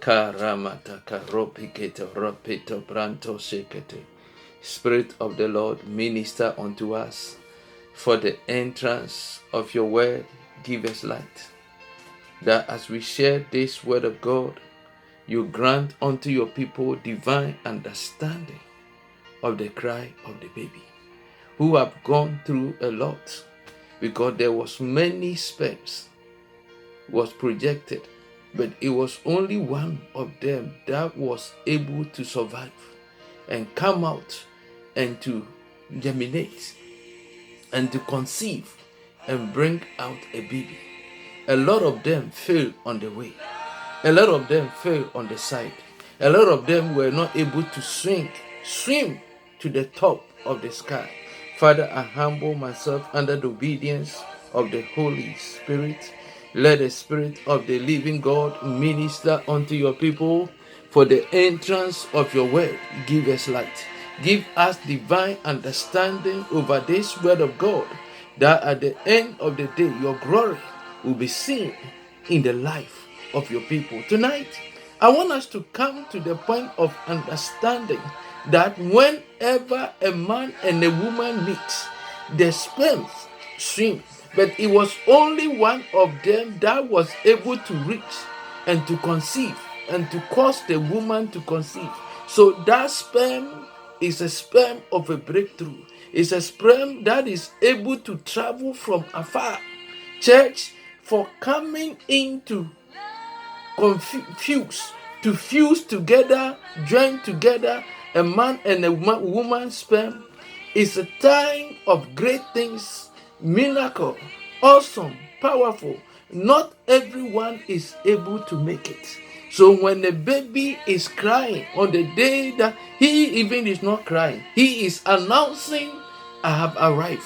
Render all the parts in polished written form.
Karamata karopiketo ropito branto sekete. Spirit of the Lord, minister unto us. For the entrance of your word, give us light. That as we share this word of God, you grant unto your people divine understanding of the cry of the baby, who have gone through a lot, because there was many sperms was projected, but it was only one of them that was able to survive and come out and to germinate and to conceive and bring out a baby. A lot of them failed on the way. A lot of them fell on the side. A lot of them were not able to swim to the top of the sky. Father, I humble myself under the obedience of the Holy Spirit. Let the Spirit of the living God minister unto your people. For the entrance of your word, give us light. Give us divine understanding over this word of God, that at the end of the day, your glory will be seen in the life of your people. Tonight, I want us to come to the point of understanding that whenever a man and a woman meet, the sperms swim, but it was only one of them that was able to reach and to conceive and to cause the woman to conceive. So that sperm is a sperm of a breakthrough. It's a sperm that is able to travel from afar. Church, for coming into to fuse together, join together, a man and a woman's sperm is a time of great things, miracle, awesome, powerful. Not everyone is able to make it. So when a baby is crying on the day that he even is not crying, he is announcing, I have arrived.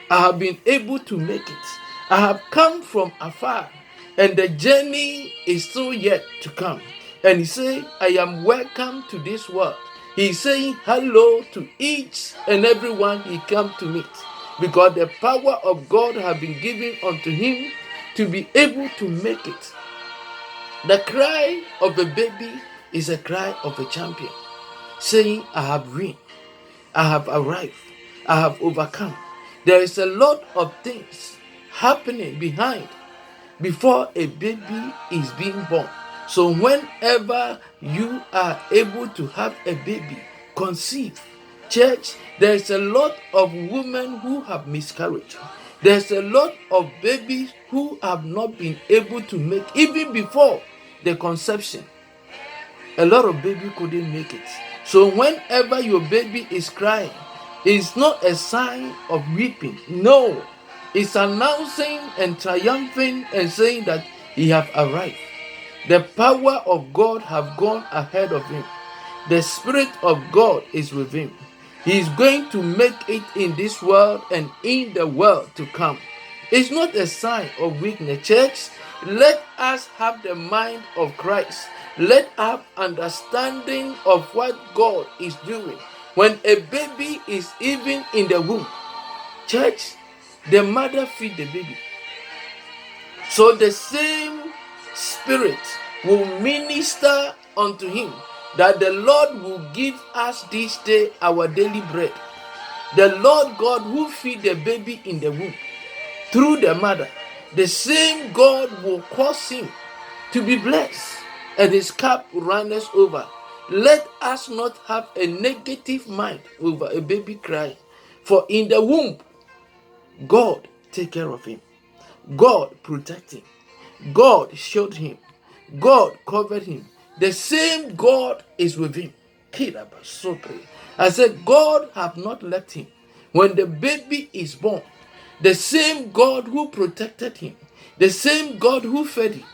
I have been able to make it. I have come from afar, and the journey is still yet to come. And he said, I am welcome to this world. He's saying hello to each and everyone he come to meet, because the power of God has been given unto him to be able to make it. The cry of a baby is a cry of a champion, saying, I have won, I have arrived, I have overcome. There is a lot of things happening behind before a baby is being born. So whenever you are able to have a baby, conceive. Church, there's a lot of women who have miscarried. There's a lot of babies who have not been able to make, even before the conception. A lot of babies couldn't make it. So whenever your baby is crying, it's not a sign of weeping. No, it's announcing and triumphing and saying that he have arrived. The power of God have gone ahead of him. The Spirit of God is with him. He is going to make it in this world and in the world to come. It's not a sign of weakness, church. Let us have the mind of Christ. Let us have understanding of what God is doing. When a baby is even in the womb, church, the mother feed the baby. So the same Spirit will minister unto him, that the Lord will give us this day our daily bread. The Lord God who feed the baby in the womb through the mother, the same God will cause him to be blessed, and his cup runneth over. Let us not have a negative mind over a baby crying, for in the womb, God take care of him. God protect him. God showed him. God covered him. The same God is with him. I said, God have not left him. When the baby is born, the same God who protected him, the same God who fed him,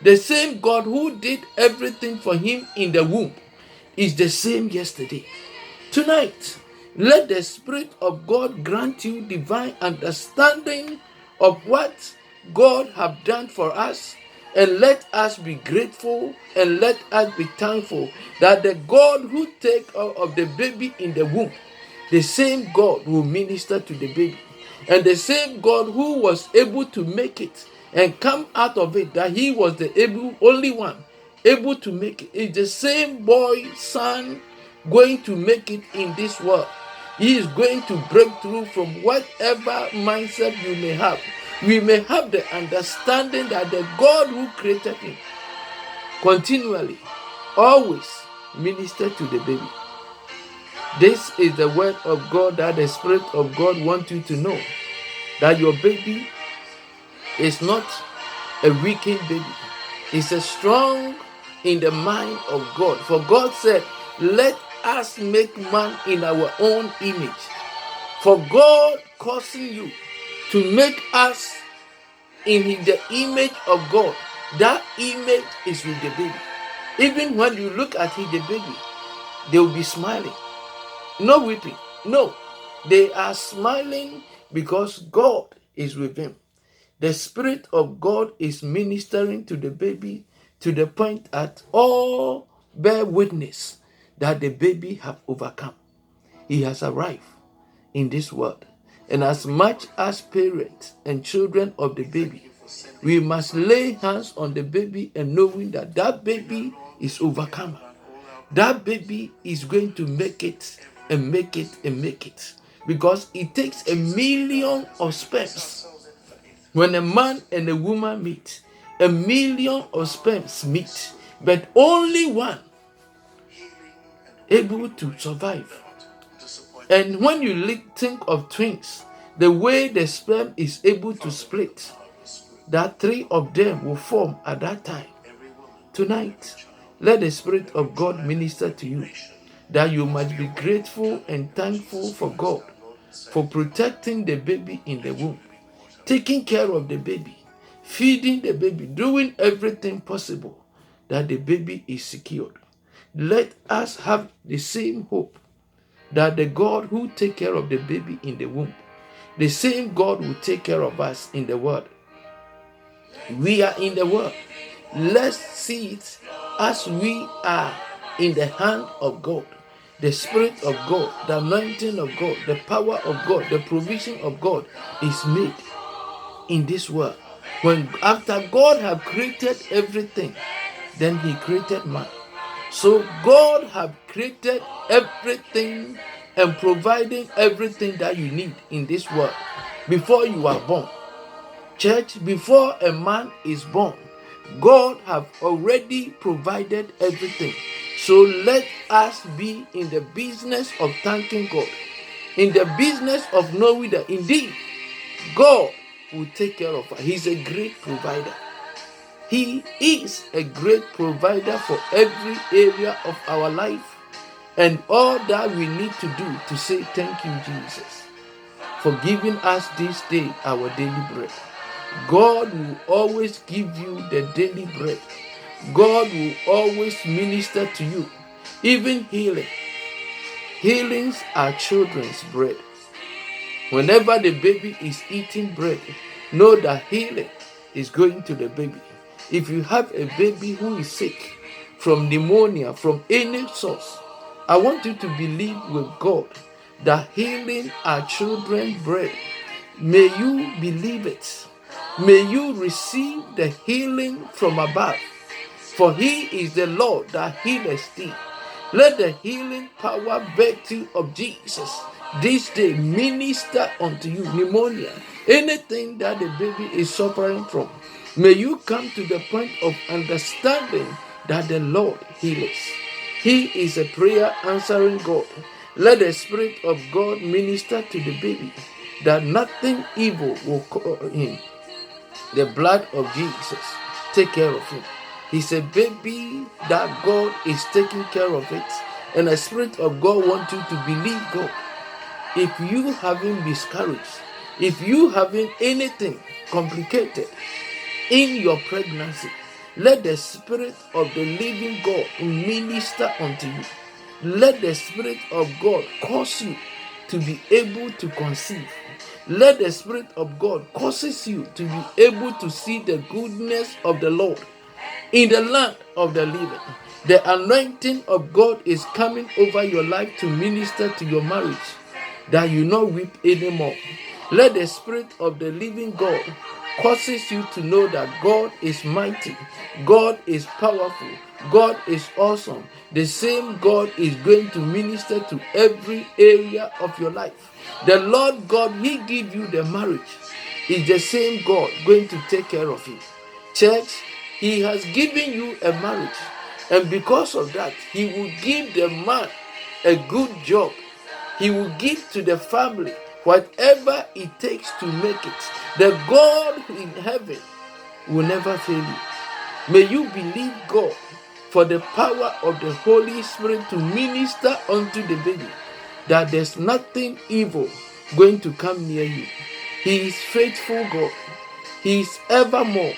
the same God who did everything for him in the womb is the same yesterday. Tonight, let the Spirit of God grant you divine understanding of what God have done for us, and let us be grateful and let us be thankful that the God who take care of the baby in the womb, the same God will minister to the baby, and the same God who was able to make it and come out of it, that he was the able only one, able to make it. It's the same boy, son, going to make it in this world. He is going to break through from whatever mindset you may have. We may have the understanding that the God who created him continually, always minister to the baby. This is the word of God that the Spirit of God wants you to know. That your baby is not a weakened baby. It's a strong in the mind of God. For God said, let us make man in our own image. For God causing you to make us in the image of God. That image is with the baby. Even when you look at the baby, they will be smiling. No weeping. No. They are smiling because God is with him. The Spirit of God is ministering to the baby to the point that all bear witness that the baby have overcome. He has arrived in this world. And as much as parents and children of the baby, we must lay hands on the baby and knowing that that baby is overcome. That baby is going to make it and make it and make it. Because it takes 1,000,000 of sperms. When a man and a woman meet, 1,000,000 of sperms meet, but only one able to survive. And when you think of twins, the way the sperm is able to split, that 3 of them will form at that time. Tonight, let the Spirit of God minister to you, that you must be grateful and thankful for God for protecting the baby in the womb, taking care of the baby, feeding the baby, doing everything possible that the baby is secured. Let us have the same hope that the God who take care of the baby in the womb, the same God will take care of us in the world. We are in the world. Let's see it as we are in the hand of God. The Spirit of God, the anointing of God, the power of God, the provision of God is made in this world. When after God have created everything, then he created man. So God have created everything and providing everything that you need in this world before you are born. Church, before a man is born, God have already provided everything. So let us be in the business of thanking God, in the business of knowing that indeed God will take care of us. He's a great provider. He is a great provider for every area of our life and all that we need to do to say thank you, Jesus, for giving us this day our daily bread. God will always give you the daily bread. God will always minister to you, even healing. Healings are children's bread. Whenever the baby is eating bread, know that healing is going to the baby. If you have a baby who is sick from pneumonia, from any source, I want you to believe with God that healing are children's bread. May you believe it. May you receive the healing from above. For he is the Lord that healeth thee. Let the healing power virtue of Jesus this day minister unto you. Pneumonia, anything that the baby is suffering from, may you come to the point of understanding that the Lord heals. He is a prayer answering God. Let the Spirit of God minister to the baby that nothing evil will call him. The blood of Jesus take care of him. He's a baby that God is taking care of it. And the Spirit of God wants you to believe God. If you haven't discouraged, if you haven't anything complicated in your pregnancy, let the Spirit of the living God minister unto you. Let the Spirit of God cause you to be able to conceive. Let the Spirit of God causes you to be able to see the goodness of the Lord in the land of the living. The anointing of God is coming over your life to minister to your marriage, that you not weep anymore. Let the Spirit of the living God causes you to know that God is mighty, God is powerful, God is awesome. The same God is going to minister to every area of your life. The Lord God, He give you the marriage, is the same God going to take care of you. Church, He has given you a marriage, and because of that, He will give the man a good job. He will give to the family whatever it takes to make it. The God in heaven will never fail you. May you believe God for the power of the Holy Spirit to minister unto the baby, that there's nothing evil going to come near you. He is faithful God. He is evermore.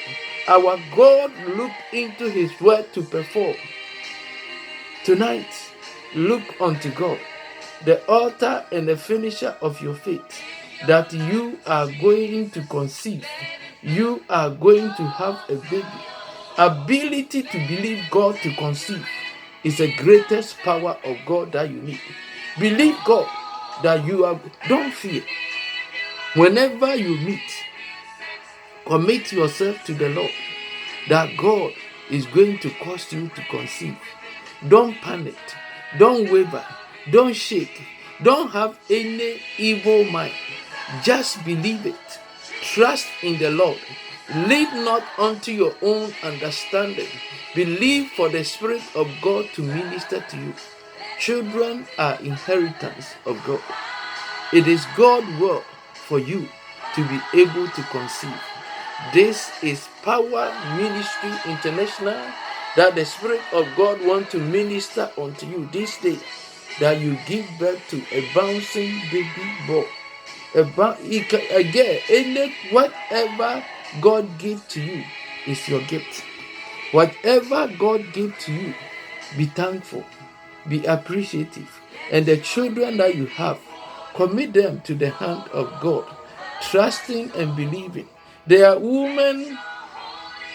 Our God look into His word to perform. Tonight, look unto God, the author and the finisher of your faith, that you are going to conceive. You are going to have a baby. Ability to believe God to conceive is the greatest power of God that you need. Believe God that you are. Don't fear. Whenever you meet, commit yourself to the Lord, that God is going to cause you to conceive. Don't panic. Don't waver. Don't shake. Don't have any evil mind. Just believe it. Trust in the Lord. Lead not unto your own understanding. Believe for the Spirit of God to minister to you. Children are inheritance of God. It is God's will for you to be able to conceive. This is Power Ministry International, that the Spirit of God wants to minister unto you this day, that you give birth to a bouncing baby boy. Again, whatever God gives to you is your gift. Whatever God gives to you, be thankful, be appreciative. And the children that you have, commit them to the hand of God, trusting and believing. There are women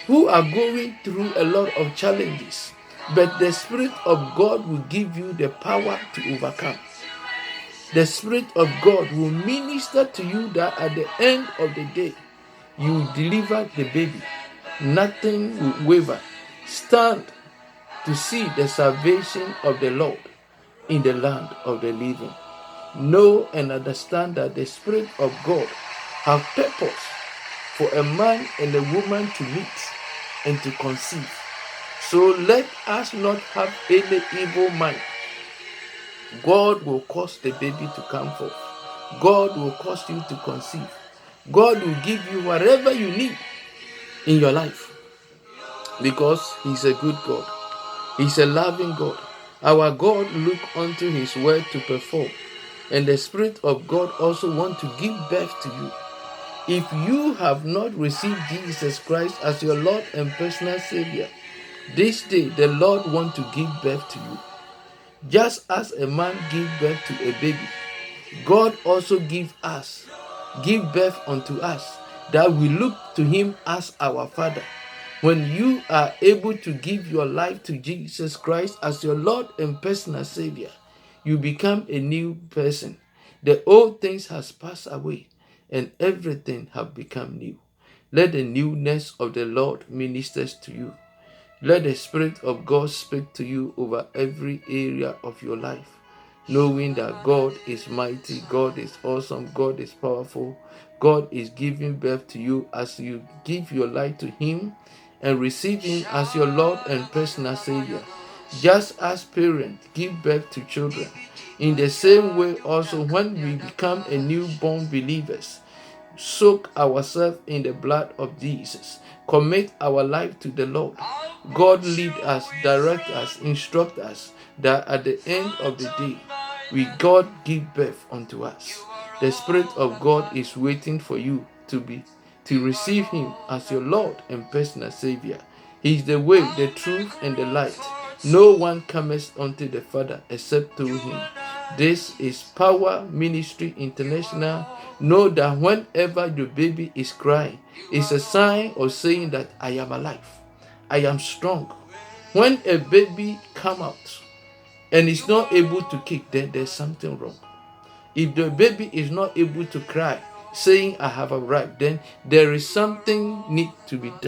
who are going through a lot of challenges, but the Spirit of God will give you the power to overcome. The Spirit of God will minister to you that at the end of the day, you will deliver the baby. Nothing will waver. Stand to see the salvation of the Lord in the land of the living. Know and understand that the Spirit of God has purpose for a man and a woman to meet and to conceive. So let us not have any evil mind. God will cause the baby to come forth. God will cause you to conceive. God will give you whatever you need in your life, because He's a good God. He's a loving God. Our God look unto His word to perform, and the Spirit of God also want to give birth to you. If you have not received Jesus Christ as your Lord and personal Savior, this day the Lord want to give birth to you. Just as a man gives birth to a baby, God also give birth unto us, that we look to Him as our Father. When you are able to give your life to Jesus Christ as your Lord and personal Savior, you become a new person. The old things has passed away, and everything have become new. Let the newness of the Lord minister to you. Let the Spirit of God speak to you over every area of your life, knowing that God is mighty, God is awesome, God is powerful. God is giving birth to you as you give your life to Him and receive Him as your Lord and personal Savior. Just as parents give birth to children, in the same way also when we become a newborn believers, soak ourselves in the blood of Jesus. Commit our life to the Lord. God lead us, direct us, instruct us, that at the end of the day, God give birth unto us. The Spirit of God is waiting for you to receive Him as your Lord and personal Savior. He is the way, the truth, and the light. No one cometh unto the Father except through Him. This is Power Ministry International. Know that whenever the baby is crying, it's a sign of saying that I am alive. I am strong. When a baby come out and is not able to kick, then there's something wrong. If the baby is not able to cry, saying I have arrived, then there is something need to be done.